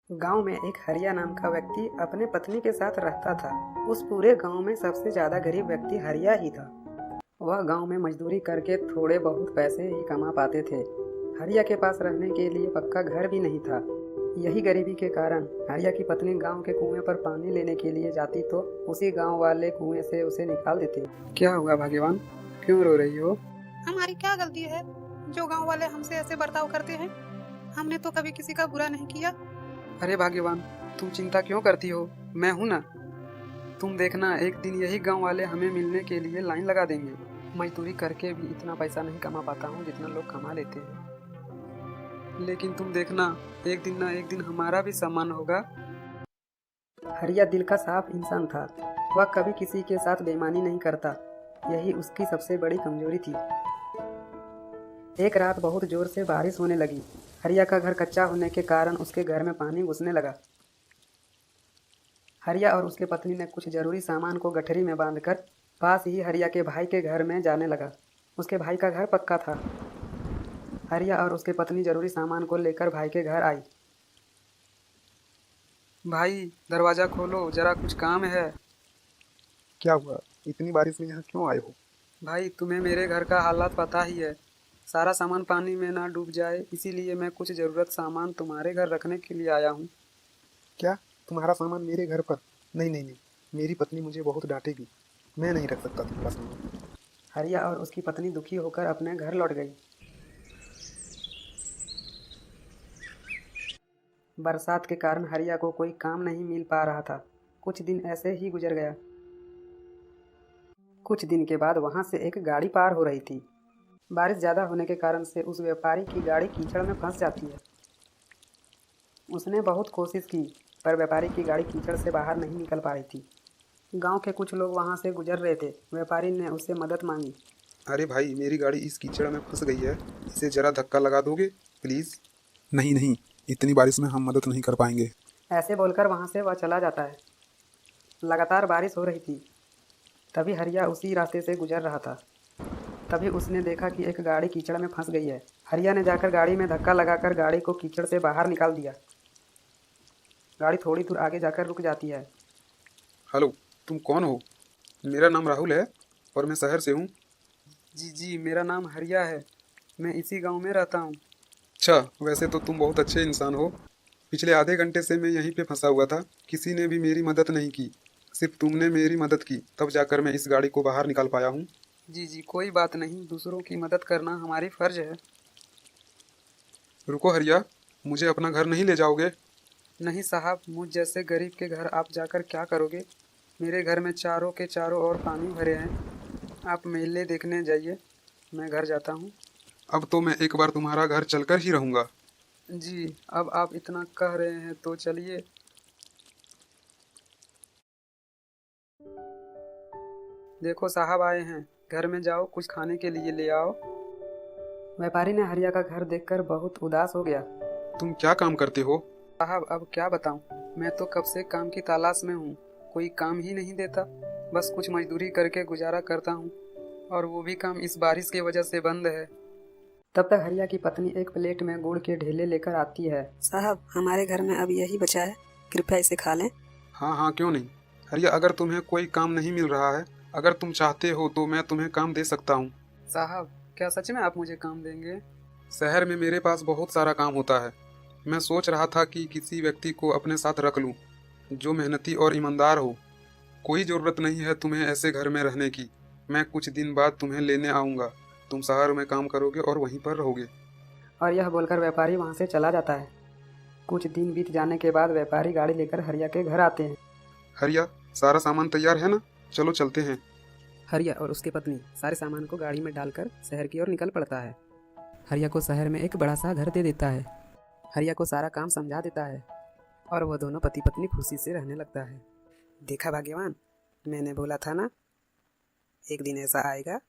गांव में एक हरिया नाम का व्यक्ति अपने पत्नी के साथ रहता था। उस पूरे गांव में सबसे ज्यादा गरीब व्यक्ति हरिया ही था। वह गांव में मजदूरी करके थोड़े बहुत पैसे ही कमा पाते थे। हरिया के पास रहने के लिए पक्का घर भी नहीं था। यही गरीबी के कारण हरिया की पत्नी गांव के कुएं पर पानी लेने के लिए जाती तो उसी गांव वाले कुएं से उसे निकाल देते। क्या हुआ भाग्यवान, क्यों रो रही हो? हमारी क्या गलती है जो गांव वाले हमसे ऐसे बर्ताव करते हैं? हमने तो कभी किसी का बुरा नहीं किया। अरे भाग्यवान, तुम चिंता क्यों करती हो? मैं हूं ना। तुम देखना, एक दिन यही गांव वाले हमें मिलने के लिए लाइन लगा देंगे। मजदूरी करके भी इतना पैसा नहीं कमा पाता हूँ जितना लोग कमा लेते हैं, लेकिन तुम देखना, एक दिन ना एक दिन हमारा भी सम्मान होगा। हरिया दिल का साफ इंसान था। वह कभी किसी के साथ बेईमानी नहीं करता। यही उसकी सबसे बड़ी कमजोरी थी। एक रात बहुत जोर से बारिश होने लगी। हरिया का घर कच्चा होने के कारण उसके घर में पानी घुसने लगा। हरिया और उसके पत्नी ने कुछ जरूरी सामान को गठरी में बांधकर पास ही हरिया के भाई के घर में जाने लगा। उसके भाई का घर पक्का था। हरिया और उसके पत्नी जरूरी सामान को लेकर भाई के घर आई। भाई, दरवाजा खोलो, जरा कुछ काम है। क्या हुआ? इतनी बारिश में यहाँ क्यों आए हो? भाई, तुम्हें मेरे घर का हालात पता ही है। सारा सामान पानी में ना डूब जाए, इसीलिए मैं कुछ ज़रूरत सामान तुम्हारे घर रखने के लिए आया हूँ। क्या तुम्हारा सामान मेरे घर पर? नहीं नहीं नहीं, मेरी पत्नी मुझे बहुत डांटेगी। मैं नहीं रख सकता तुम्हारा सामान। हरिया और उसकी पत्नी दुखी होकर अपने घर लौट गई। बरसात के कारण हरिया को कोई काम नहीं मिल पा रहा था। कुछ दिन ऐसे ही गुजर गया। कुछ दिन के बाद वहां से एक गाड़ी पार हो रही थी। बारिश ज़्यादा होने के कारण से उस व्यापारी की गाड़ी कीचड़ में फंस जाती है। उसने बहुत कोशिश की, पर व्यापारी की गाड़ी कीचड़ से बाहर नहीं निकल पा रही थी। गांव के कुछ लोग वहां से गुजर रहे थे। व्यापारी ने उससे मदद मांगी। अरे भाई, मेरी गाड़ी इस कीचड़ में फंस गई है, इसे जरा धक्का लगा दोगे प्लीज़? नहीं नहीं, इतनी बारिश में हम मदद नहीं कर पाएंगे। ऐसे बोलकर वहां से वह चला जाता है। लगातार बारिश हो रही थी। तभी हरिया उसी रास्ते से गुजर रहा था। तभी उसने देखा कि एक गाड़ी कीचड़ में फंस गई है। हरिया ने जाकर गाड़ी में धक्का लगाकर गाड़ी को कीचड़ से बाहर निकाल दिया। गाड़ी थोड़ी दूर आगे जाकर रुक जाती है। हेलो, तुम कौन हो? मेरा नाम राहुल है और मैं शहर से हूँ। जी जी, मेरा नाम हरिया है। मैं इसी गांव में रहता हूँ। अच्छा, वैसे तो तुम बहुत अच्छे इंसान हो। पिछले आधे घंटे से मैं यहीं पे फंसा हुआ था, किसी ने भी मेरी मदद नहीं की। सिर्फ तुमने मेरी मदद की, तब जाकर मैं इस गाड़ी को बाहर निकाल पाया हूँ। जी जी, कोई बात नहीं। दूसरों की मदद करना हमारी फर्ज है। रुको हरिया, मुझे अपना घर नहीं ले जाओगे? नहीं साहब, मुझ जैसे गरीब के घर आप जाकर क्या करोगे? मेरे घर में चारों के चारों ओर पानी भरे हैं। आप मेले देखने जाइए, मैं घर जाता हूँ। अब तो मैं एक बार तुम्हारा घर चलकर ही रहूँगा। जी, अब आप इतना कह रहे हैं तो चलिए। देखो साहब आए हैं, घर में जाओ, कुछ खाने के लिए ले आओ। व्यापारी ने हरिया का घर देखकर बहुत उदास हो गया। तुम क्या काम करते हो? साहब, अब क्या बताऊं, मैं तो कब से काम की तलाश में हूँ। कोई काम ही नहीं देता। बस कुछ मजदूरी करके गुजारा करता हूँ, और वो भी काम इस बारिश की वजह से बंद है। तब तक हरिया की पत्नी एक प्लेट में गुड़ के ढेले लेकर आती है। साहब, हमारे घर में अब यही बचा है, कृपया इसे खा लें। हाँ हाँ, क्यों नहीं। हरिया, अगर तुम्हें कोई काम नहीं मिल रहा है, अगर तुम चाहते हो तो मैं तुम्हें काम दे सकता हूँ। साहब, क्या सच में आप मुझे काम देंगे? शहर में मेरे पास बहुत सारा काम होता है। मैं सोच रहा था कि किसी व्यक्ति को अपने साथ रख लूँ जो मेहनती और ईमानदार हो। कोई ज़रूरत नहीं है तुम्हें ऐसे घर में रहने की। मैं कुछ दिन बाद तुम्हें लेने आऊँगा। तुम शहर में काम करोगे और वहीं पर रहोगे। और यह बोलकर व्यापारी वहाँ से चला जाता है। कुछ दिन बीत जाने के बाद व्यापारी गाड़ी लेकर हरिया के घर आते हैं। हरिया, सारा सामान तैयार है ना? चलो चलते हैं। हरिया और उसकी पत्नी सारे सामान को गाड़ी में डालकर शहर की ओर निकल पड़ता है। हरिया को शहर में एक बड़ा सा घर दे देता है। हरिया को सारा काम समझा देता है, और वह दोनों पति पत्नी खुशी से रहने लगता है। देखा भाग्यवान, मैंने बोला था ना, एक दिन ऐसा आएगा